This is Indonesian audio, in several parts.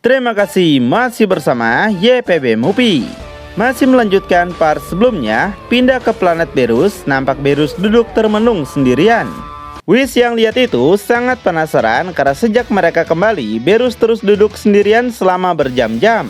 Terima kasih masih bersama YPB Movie. Masih melanjutkan part sebelumnya, pindah ke planet Berus, nampak Berus duduk termenung sendirian. Whis yang lihat itu sangat penasaran karena sejak mereka kembali, Berus terus duduk sendirian selama berjam-jam.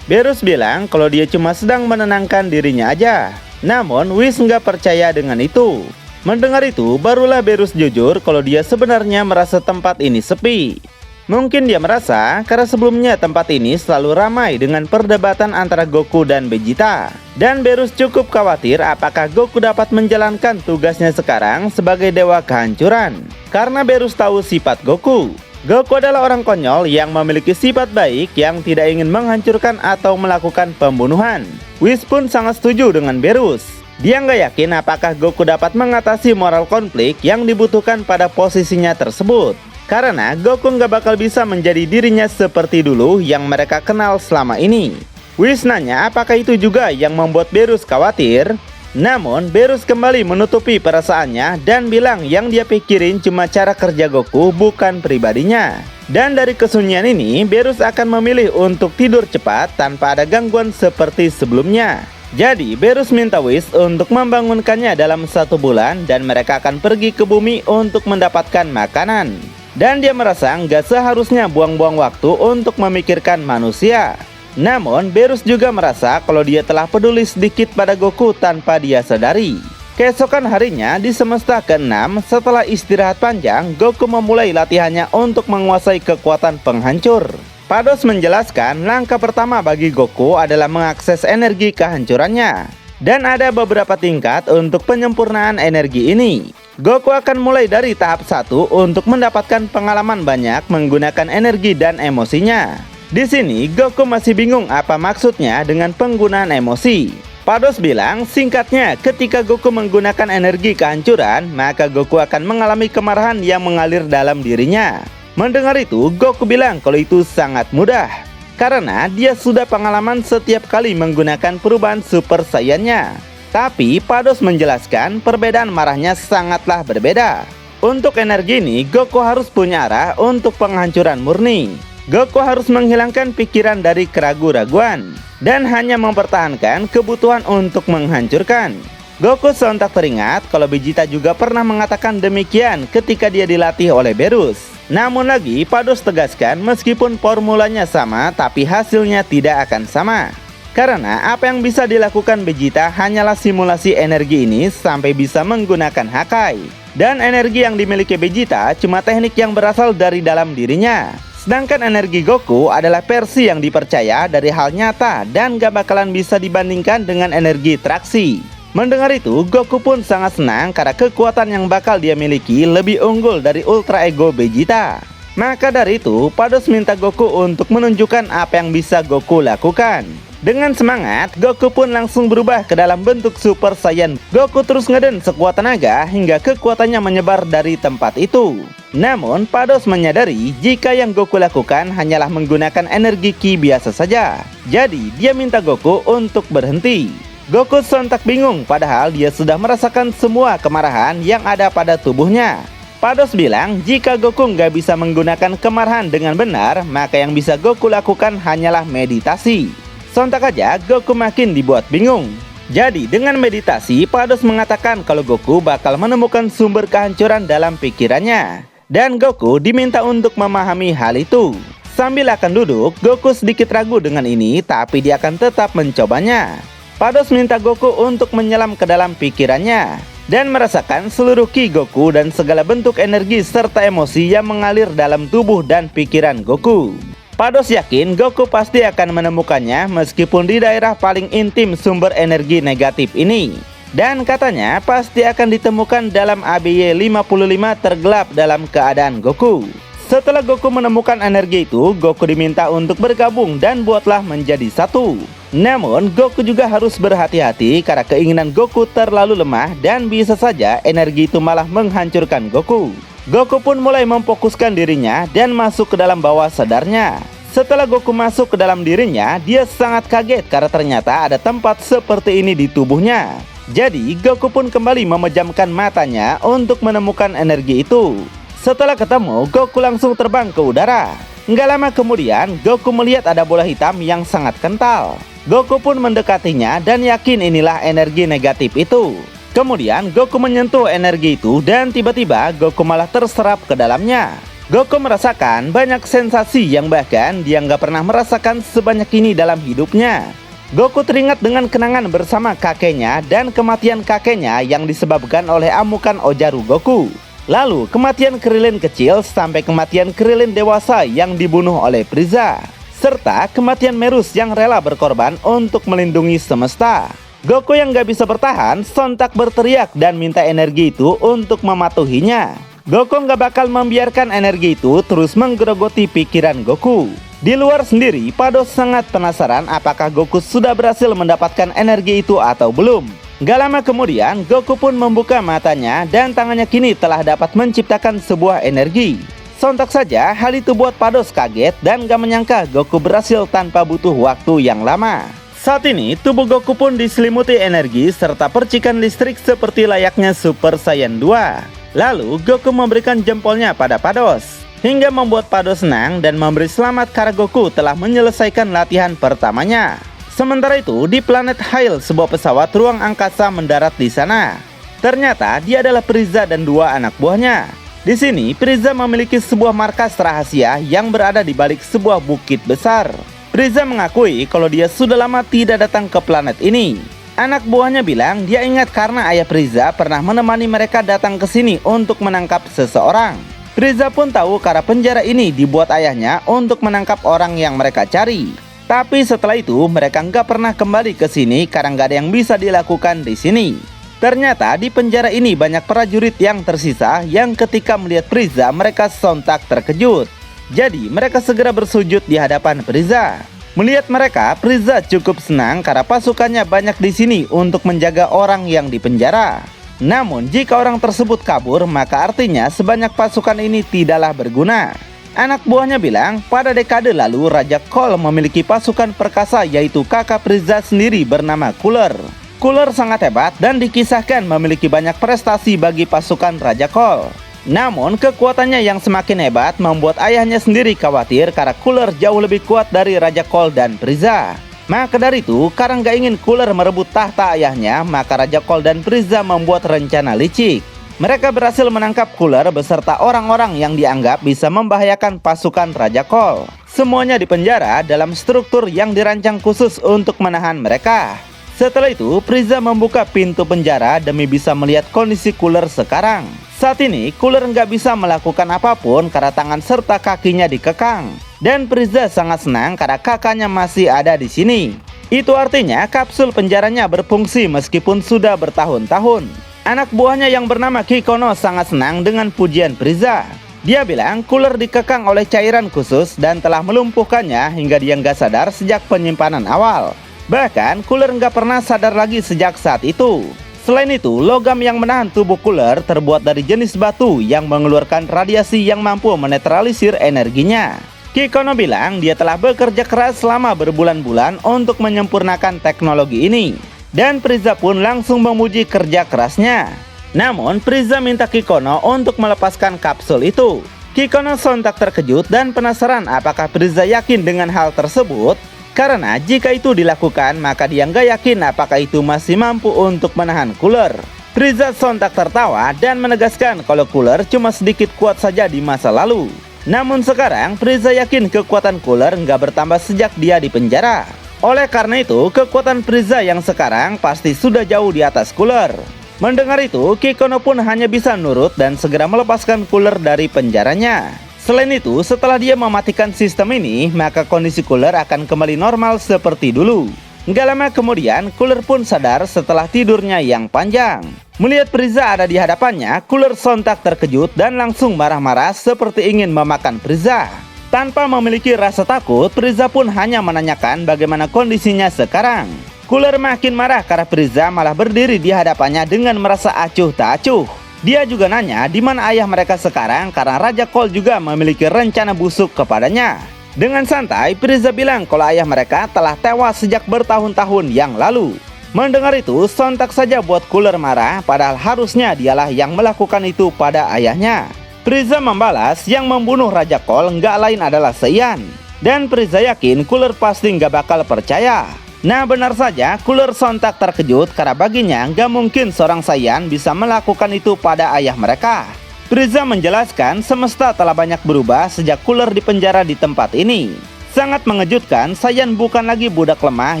Berus bilang kalau dia cuma sedang menenangkan dirinya aja. Namun Whis nggak percaya dengan itu. Mendengar itu, barulah Berus jujur kalau dia sebenarnya merasa tempat ini sepi. Mungkin dia merasa karena sebelumnya tempat ini selalu ramai dengan perdebatan antara Goku dan Vegeta. Dan Berus cukup khawatir apakah Goku dapat menjalankan tugasnya sekarang sebagai dewa kehancuran. Karena Berus tahu sifat Goku. Goku adalah orang konyol yang memiliki sifat baik yang tidak ingin menghancurkan atau melakukan pembunuhan. Whis pun sangat setuju dengan Berus. Dia nggak yakin apakah Goku dapat mengatasi moral konflik yang dibutuhkan pada posisinya tersebut. Karena Goku nggak bakal bisa menjadi dirinya seperti dulu yang mereka kenal selama ini. Whis nanya apakah itu juga yang membuat Berus khawatir. Namun Berus kembali menutupi perasaannya dan bilang yang dia pikirin cuma cara kerja Goku, bukan pribadinya. Dan dari kesunyian ini, Berus akan memilih untuk tidur cepat tanpa ada gangguan seperti sebelumnya. Jadi Berus minta Whis untuk membangunkannya dalam 1 bulan dan mereka akan pergi ke bumi untuk mendapatkan makanan. Dan dia merasa nggak seharusnya buang-buang waktu untuk memikirkan manusia. Namun Berus juga merasa kalau dia telah peduli sedikit pada Goku tanpa dia sadari. Keesokan harinya di semesta ke-6, setelah istirahat panjang, Goku memulai latihannya untuk menguasai kekuatan penghancur. Pados menjelaskan langkah pertama bagi Goku adalah mengakses energi kehancurannya. Dan ada beberapa tingkat untuk penyempurnaan energi ini. Goku akan mulai dari tahap 1 untuk mendapatkan pengalaman banyak menggunakan energi dan emosinya. Di sini Goku masih bingung apa maksudnya dengan penggunaan emosi. Pados bilang singkatnya ketika Goku menggunakan energi kehancuran, maka Goku akan mengalami kemarahan yang mengalir dalam dirinya. Mendengar itu, Goku bilang kalau itu sangat mudah. Karena dia sudah pengalaman setiap kali menggunakan perubahan Super Saiyan-nya. Tapi Pados menjelaskan perbedaan marahnya sangatlah berbeda. Untuk energi ini, Goku harus punya arah untuk penghancuran murni. Goku harus menghilangkan pikiran dari keraguan-raguan. Dan hanya mempertahankan kebutuhan untuk menghancurkan. Goku sontak teringat kalau Vegeta juga pernah mengatakan demikian ketika dia dilatih oleh Berus. Namun lagi, Pados tegaskan meskipun formulanya sama, tapi hasilnya tidak akan sama. Karena apa yang bisa dilakukan Vegeta hanyalah simulasi energi ini sampai bisa menggunakan Hakai. Dan energi yang dimiliki Vegeta cuma teknik yang berasal dari dalam dirinya. Sedangkan energi Goku adalah versi yang dipercaya dari hal nyata dan gak bakalan bisa dibandingkan dengan energi traksi. Mendengar itu, Goku pun sangat senang karena kekuatan yang bakal dia miliki lebih unggul dari Ultra Ego Vegeta. Maka dari itu, Pados minta Goku untuk menunjukkan apa yang bisa Goku lakukan. Dengan semangat, Goku pun langsung berubah ke dalam bentuk Super Saiyan. Goku terus ngeden sekuat tenaga hingga kekuatannya menyebar dari tempat itu. Namun, Pados menyadari jika yang Goku lakukan hanyalah menggunakan energi Ki biasa saja. Jadi, dia minta Goku untuk berhenti. Goku sontak bingung padahal dia sudah merasakan semua kemarahan yang ada pada tubuhnya. Pados bilang jika Goku nggak bisa menggunakan kemarahan dengan benar, maka yang bisa Goku lakukan hanyalah meditasi. Sontak aja Goku makin dibuat bingung. Jadi dengan meditasi, Pados mengatakan kalau Goku bakal menemukan sumber kehancuran dalam pikirannya. Dan Goku diminta untuk memahami hal itu. Sambil akan duduk, Goku sedikit ragu dengan ini, tapi dia akan tetap mencobanya. Pados minta Goku untuk menyelam ke dalam pikirannya dan merasakan seluruh Ki Goku dan segala bentuk energi serta emosi yang mengalir dalam tubuh dan pikiran Goku. Pados yakin Goku pasti akan menemukannya meskipun di daerah paling intim sumber energi negatif ini. Dan katanya pasti akan ditemukan dalam ABY 55 tergelap dalam keadaan Goku. Setelah Goku menemukan energi itu, Goku diminta untuk bergabung dan buatlah menjadi satu. Namun, Goku juga harus berhati-hati karena keinginan Goku terlalu lemah dan bisa saja energi itu malah menghancurkan Goku. Goku pun mulai memfokuskan dirinya dan masuk ke dalam bawah sadarnya. Setelah Goku masuk ke dalam dirinya, dia sangat kaget karena ternyata ada tempat seperti ini di tubuhnya. Jadi, Goku pun kembali memejamkan matanya untuk menemukan energi itu. Setelah ketemu, Goku langsung terbang ke udara. Nggak lama kemudian, Goku melihat ada bola hitam yang sangat kental. Goku pun mendekatinya dan yakin inilah energi negatif itu. Kemudian Goku menyentuh energi itu dan tiba-tiba Goku malah terserap ke dalamnya. Goku merasakan banyak sensasi yang bahkan dia nggak pernah merasakan sebanyak ini dalam hidupnya. Goku teringat dengan kenangan bersama kakeknya dan kematian kakeknya yang disebabkan oleh amukan Ojaru Goku. Lalu kematian Krillin kecil sampai kematian Krillin dewasa yang dibunuh oleh Frieza. Serta kematian Merus yang rela berkorban untuk melindungi semesta. Goku yang gak bisa bertahan sontak berteriak dan minta energi itu untuk mematuhinya. Goku gak bakal membiarkan energi itu terus menggerogoti pikiran Goku. Di luar sendiri, Pados sangat penasaran apakah Goku sudah berhasil mendapatkan energi itu atau belum. Gak lama kemudian, Goku pun membuka matanya dan tangannya kini telah dapat menciptakan sebuah energi. Sontak saja, hal itu buat Pados kaget dan gak menyangka Goku berhasil tanpa butuh waktu yang lama. Saat ini, tubuh Goku pun diselimuti energi serta percikan listrik seperti layaknya Super Saiyan 2. Lalu, Goku memberikan jempolnya pada Pados, hingga membuat Pados senang dan memberi selamat karena Goku telah menyelesaikan latihan pertamanya. Sementara itu, di planet Hyl, sebuah pesawat ruang angkasa mendarat di sana. Ternyata dia adalah Frieza dan dua anak buahnya. Di sini, Frieza memiliki sebuah markas rahasia yang berada di balik sebuah bukit besar. Frieza mengakui kalau dia sudah lama tidak datang ke planet ini. Anak buahnya bilang dia ingat karena ayah Frieza pernah menemani mereka datang ke sini untuk menangkap seseorang. Frieza pun tahu karena penjara ini dibuat ayahnya untuk menangkap orang yang mereka cari. Tapi setelah itu mereka nggak pernah kembali ke sini karena nggak ada yang bisa dilakukan di sini. Ternyata di penjara ini banyak prajurit yang tersisa yang ketika melihat Frieza mereka sontak terkejut. Jadi mereka segera bersujud di hadapan Frieza. Melihat mereka, Frieza cukup senang karena pasukannya banyak di sini untuk menjaga orang yang dipenjara. Namun jika orang tersebut kabur maka artinya sebanyak pasukan ini tidaklah berguna. Anak buahnya bilang pada dekade lalu Raja Cole memiliki pasukan perkasa yaitu kakak Frieza sendiri bernama Cooler. Cooler sangat hebat dan dikisahkan memiliki banyak prestasi bagi pasukan Raja Cole. Namun kekuatannya yang semakin hebat membuat ayahnya sendiri khawatir karena Cooler jauh lebih kuat dari Raja Cole dan Frieza. Maka dari itu karena gak ingin Cooler merebut tahta ayahnya maka Raja Cole dan Frieza membuat rencana licik. Mereka berhasil menangkap Cooler beserta orang-orang yang dianggap bisa membahayakan pasukan Raja Cole. Semuanya dipenjara dalam struktur yang dirancang khusus untuk menahan mereka. Setelah itu, Frieza membuka pintu penjara demi bisa melihat kondisi Cooler sekarang. Saat ini, Cooler nggak bisa melakukan apapun karena tangan serta kakinya dikekang. Dan Frieza sangat senang karena kakaknya masih ada di sini. Itu artinya kapsul penjaranya berfungsi meskipun sudah bertahun-tahun. Anak buahnya yang bernama Kikono sangat senang dengan pujian Frieza. Dia bilang Cooler dikekang oleh cairan khusus dan telah melumpuhkannya hingga dia nggak sadar sejak penyimpanan awal. Bahkan Cooler nggak pernah sadar lagi sejak saat itu. Selain itu, logam yang menahan tubuh Cooler terbuat dari jenis batu yang mengeluarkan radiasi yang mampu menetralisir energinya. Kikono bilang dia telah bekerja keras selama berbulan-bulan untuk menyempurnakan teknologi ini. Dan Frieza pun langsung memuji kerja kerasnya. Namun Frieza minta Kikono untuk melepaskan kapsul itu. Kikono sontak terkejut dan penasaran apakah Frieza yakin dengan hal tersebut. Karena jika itu dilakukan maka dia nggak yakin apakah itu masih mampu untuk menahan Cooler. Frieza sontak tertawa dan menegaskan kalau Cooler cuma sedikit kuat saja di masa lalu. Namun sekarang Frieza yakin kekuatan Cooler nggak bertambah sejak dia di penjara. Oleh karena itu, kekuatan Frieza yang sekarang pasti sudah jauh di atas Cooler. Mendengar itu, Kikono pun hanya bisa nurut dan segera melepaskan Cooler dari penjaranya. Selain itu, setelah dia mematikan sistem ini, maka kondisi Cooler akan kembali normal seperti dulu. Nggak lama kemudian, Cooler pun sadar setelah tidurnya yang panjang. Melihat Frieza ada di hadapannya, Cooler sontak terkejut dan langsung marah-marah seperti ingin memakan Frieza. Tanpa memiliki rasa takut, Frieza pun hanya menanyakan bagaimana kondisinya sekarang. Cooler makin marah karena Frieza malah berdiri di hadapannya dengan merasa acuh tak acuh. Dia juga nanya di mana ayah mereka sekarang karena Raja Cole juga memiliki rencana busuk kepadanya. Dengan santai, Frieza bilang kalau ayah mereka telah tewas sejak bertahun-tahun yang lalu. Mendengar itu, sontak saja buat Cooler marah padahal harusnya dialah yang melakukan itu pada ayahnya. Frieza membalas yang membunuh Raja Kol nggak lain adalah Saiyan. Dan Frieza yakin Cooler pasti nggak bakal percaya. Nah benar saja, Cooler sontak terkejut karena baginya nggak mungkin seorang Saiyan bisa melakukan itu pada ayah mereka. Frieza menjelaskan semesta telah banyak berubah sejak Cooler dipenjara di tempat ini. Sangat mengejutkan, Saiyan bukan lagi budak lemah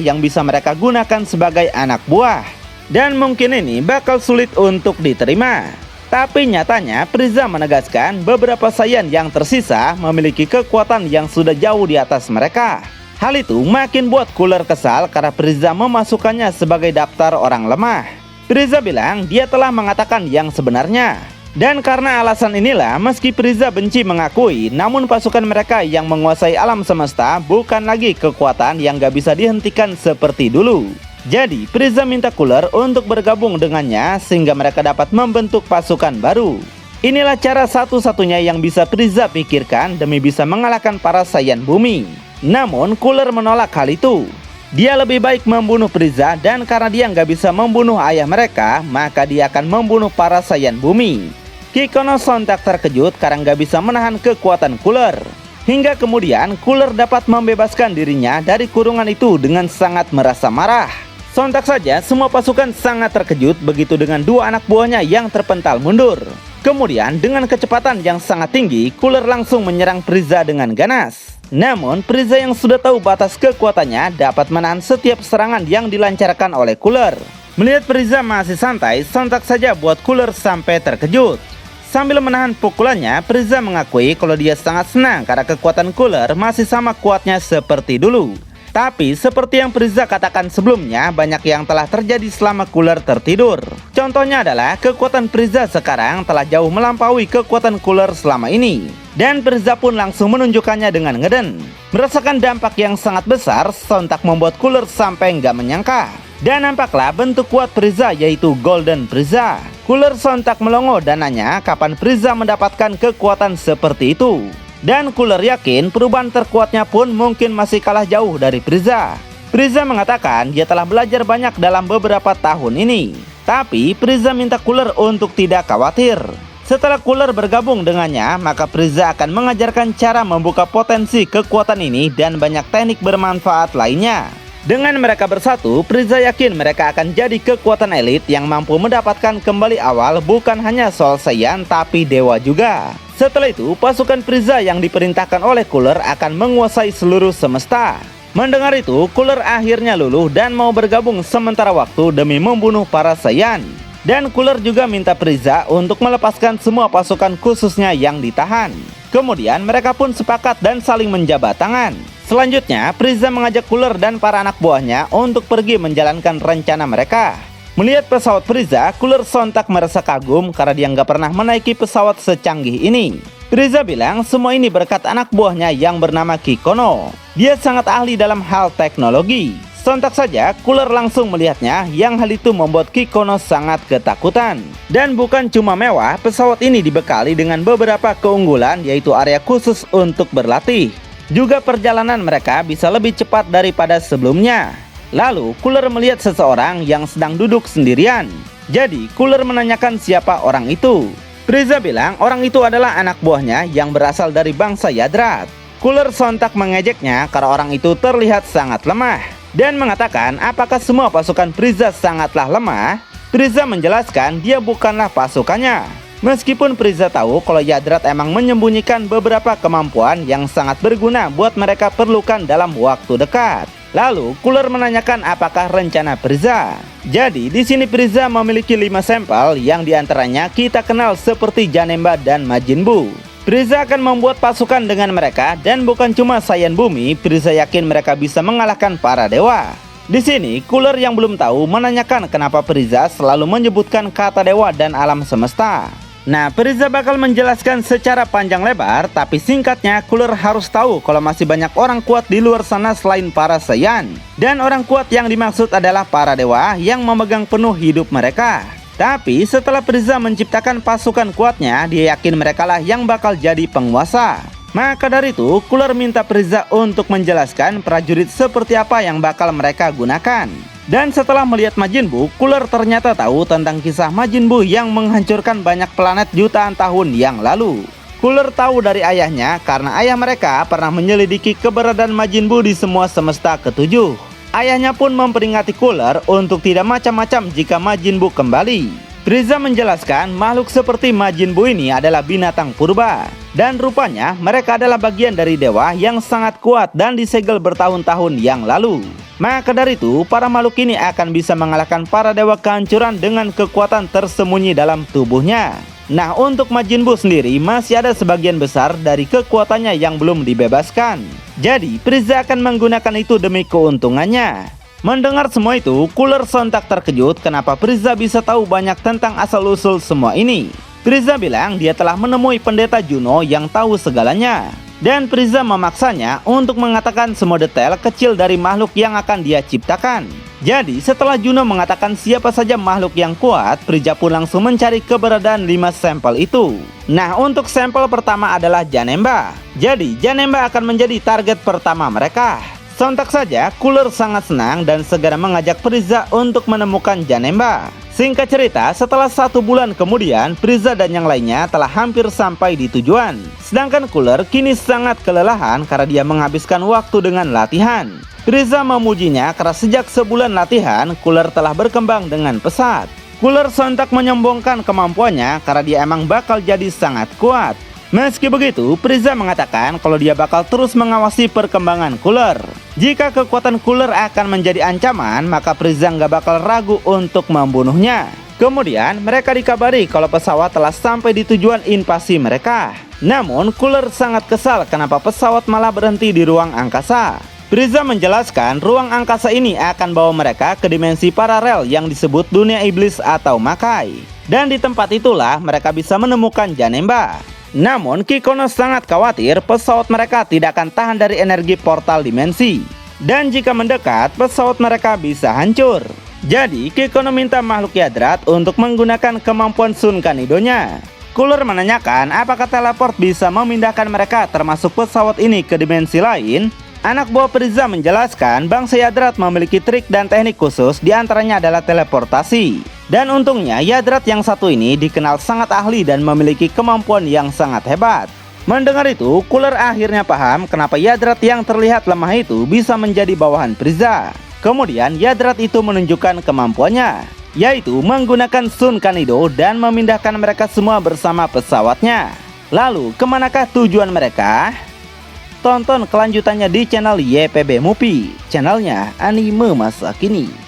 yang bisa mereka gunakan sebagai anak buah. Dan mungkin ini bakal sulit untuk diterima. Tapi nyatanya Frieza menegaskan beberapa Saiyan yang tersisa memiliki kekuatan yang sudah jauh di atas mereka. Hal itu makin buat Cooler kesal karena Frieza memasukkannya sebagai daftar orang lemah. Frieza bilang dia telah mengatakan yang sebenarnya. Dan karena alasan inilah meski Frieza benci mengakui, namun pasukan mereka yang menguasai alam semesta bukan lagi kekuatan yang gak bisa dihentikan seperti dulu. Jadi Frieza minta Cooler untuk bergabung dengannya sehingga mereka dapat membentuk pasukan baru. Inilah cara satu-satunya yang bisa Frieza pikirkan demi bisa mengalahkan para Saiyan bumi. Namun Cooler menolak hal itu. Dia lebih baik membunuh Frieza dan karena dia nggak bisa membunuh ayah mereka, maka dia akan membunuh para Saiyan bumi. Kikono sontak terkejut karena nggak bisa menahan kekuatan Cooler. Hingga kemudian Cooler dapat membebaskan dirinya dari kurungan itu dengan sangat merasa marah. Sontak saja semua pasukan sangat terkejut begitu dengan dua anak buahnya yang terpental mundur. Kemudian dengan kecepatan yang sangat tinggi, Cooler langsung menyerang Frieza dengan ganas. Namun Frieza yang sudah tahu batas kekuatannya dapat menahan setiap serangan yang dilancarkan oleh Cooler. Melihat Frieza masih santai, sontak saja buat Cooler sampai terkejut. Sambil menahan pukulannya, Frieza mengakui kalau dia sangat senang karena kekuatan Cooler masih sama kuatnya seperti dulu. Tapi seperti yang Frieza katakan sebelumnya, banyak yang telah terjadi selama Cooler tertidur. Contohnya adalah kekuatan Frieza sekarang telah jauh melampaui kekuatan Cooler selama ini. Dan Frieza pun langsung menunjukkannya dengan ngeden. Merasakan dampak yang sangat besar, sontak membuat Cooler sampai nggak menyangka. Dan nampaklah bentuk kuat Frieza yaitu Golden Frieza. Cooler sontak melongo dan nanya kapan Frieza mendapatkan kekuatan seperti itu. Dan Cooler yakin perubahan terkuatnya pun mungkin masih kalah jauh dari Frieza. Frieza mengatakan dia telah belajar banyak dalam beberapa tahun ini. Tapi Frieza minta Cooler untuk tidak khawatir. Setelah Cooler bergabung dengannya, maka Frieza akan mengajarkan cara membuka potensi kekuatan ini dan banyak teknik bermanfaat lainnya. Dengan mereka bersatu, Frieza yakin mereka akan jadi kekuatan elit yang mampu mendapatkan kembali awal bukan hanya soal Saiyan tapi dewa juga. Setelah itu, pasukan Frieza yang diperintahkan oleh Cooler akan menguasai seluruh semesta. Mendengar itu, Cooler akhirnya luluh dan mau bergabung sementara waktu demi membunuh para Saiyan. Dan Cooler juga minta Frieza untuk melepaskan semua pasukan khususnya yang ditahan. Kemudian mereka pun sepakat dan saling menjabat tangan. Selanjutnya, Frieza mengajak Cooler dan para anak buahnya untuk pergi menjalankan rencana mereka. Melihat pesawat Frieza, Cooler sontak merasa kagum karena dia nggak pernah menaiki pesawat secanggih ini. Frieza bilang semua ini berkat anak buahnya yang bernama Kikono. Dia sangat ahli dalam hal teknologi. Sontak saja Cooler langsung melihatnya yang hal itu membuat Kikono sangat ketakutan. Dan bukan cuma mewah, pesawat ini dibekali dengan beberapa keunggulan yaitu area khusus untuk berlatih. Juga perjalanan mereka bisa lebih cepat daripada sebelumnya. Lalu Cooler melihat seseorang yang sedang duduk sendirian. Jadi Cooler menanyakan siapa orang itu. Frieza bilang orang itu adalah anak buahnya yang berasal dari bangsa Yadrat. Cooler sontak mengejeknya karena orang itu terlihat sangat lemah. Dan mengatakan apakah semua pasukan Frieza sangatlah lemah? Frieza menjelaskan dia bukanlah pasukannya. Meskipun Frieza tahu kalau Yadrat emang menyembunyikan beberapa kemampuan yang sangat berguna buat mereka perlukan dalam waktu dekat. Lalu Cooler menanyakan apakah rencana Frieza. Jadi di sini Frieza memiliki 5 sampel yang diantaranya kita kenal seperti Janemba dan Majin Buu. Frieza akan membuat pasukan dengan mereka dan bukan cuma Saiyan bumi, Frieza yakin mereka bisa mengalahkan para dewa. Di sini Cooler yang belum tahu menanyakan kenapa Frieza selalu menyebutkan kata dewa dan alam semesta. Nah, Frieza bakal menjelaskan secara panjang lebar, tapi singkatnya Cooler harus tahu kalau masih banyak orang kuat di luar sana selain para Saiyan. Dan orang kuat yang dimaksud adalah para dewa yang memegang penuh hidup mereka. Tapi setelah Frieza menciptakan pasukan kuatnya, dia yakin merekalah yang bakal jadi penguasa. Maka dari itu, Cooler minta Frieza untuk menjelaskan prajurit seperti apa yang bakal mereka gunakan. Dan setelah melihat Majin Buu, Cooler ternyata tahu tentang kisah Majin Buu yang menghancurkan banyak planet jutaan tahun yang lalu. Cooler tahu dari ayahnya karena ayah mereka pernah menyelidiki keberadaan Majin Buu di semua semesta ketujuh. Ayahnya pun memperingati Cooler untuk tidak macam-macam jika Majin Buu kembali. Frieza menjelaskan makhluk seperti Majin Buu ini adalah binatang purba. Dan rupanya mereka adalah bagian dari dewa yang sangat kuat dan disegel bertahun-tahun yang lalu. Maka dari itu, para makhluk ini akan bisa mengalahkan para dewa kehancuran dengan kekuatan tersembunyi dalam tubuhnya. Nah, untuk Majin Buu sendiri masih ada sebagian besar dari kekuatannya yang belum dibebaskan. Jadi, Frieza akan menggunakan itu demi keuntungannya. Mendengar semua itu, Cooler sontak terkejut kenapa Frieza bisa tahu banyak tentang asal-usul semua ini. Frieza bilang dia telah menemui pendeta Juno yang tahu segalanya. Dan Frieza memaksanya untuk mengatakan semua detail kecil dari makhluk yang akan dia ciptakan. Jadi setelah Juno mengatakan siapa saja makhluk yang kuat, Frieza pun langsung mencari keberadaan 5 sampel itu. Nah, untuk sampel pertama adalah Janemba. Jadi Janemba akan menjadi target pertama mereka. Sontak saja Cooler sangat senang dan segera mengajak Frieza untuk menemukan Janemba. Singkat cerita, setelah 1 bulan kemudian, Frieza dan yang lainnya telah hampir sampai di tujuan. Sedangkan Cooler kini sangat kelelahan karena dia menghabiskan waktu dengan latihan. Frieza memujinya karena sejak sebulan latihan, Cooler telah berkembang dengan pesat. Cooler sontak menyombongkan kemampuannya karena dia emang bakal jadi sangat kuat. Meski begitu, Frieza mengatakan kalau dia bakal terus mengawasi perkembangan Cooler. Jika kekuatan Cooler akan menjadi ancaman, maka Frieza nggak bakal ragu untuk membunuhnya. Kemudian, mereka dikabari kalau pesawat telah sampai di tujuan invasi mereka. Namun, Cooler sangat kesal kenapa pesawat malah berhenti di ruang angkasa. Frieza menjelaskan ruang angkasa ini akan bawa mereka ke dimensi paralel yang disebut dunia iblis atau Makai. Dan di tempat itulah mereka bisa menemukan Janemba. Namun Kikono sangat khawatir pesawat mereka tidak akan tahan dari energi portal dimensi. Dan jika mendekat, pesawat mereka bisa hancur. Jadi Kikono minta makhluk Yadrat untuk menggunakan kemampuan Sun Kanido-nya. Cooler menanyakan apakah teleport bisa memindahkan mereka termasuk pesawat ini ke dimensi lain. Anak buah Frieza menjelaskan bangsa Yadrat memiliki trik dan teknik khusus, diantaranya adalah teleportasi. Dan untungnya Yadrat yang satu ini dikenal sangat ahli dan memiliki kemampuan yang sangat hebat. Mendengar itu, Cooler akhirnya paham kenapa Yadrat yang terlihat lemah itu bisa menjadi bawahan Frieza. Kemudian Yadrat itu menunjukkan kemampuannya, yaitu menggunakan Sun Kanido dan memindahkan mereka semua bersama pesawatnya. Lalu kemanakah tujuan mereka? Tonton kelanjutannya di channel YPB Movie, channelnya anime masa kini.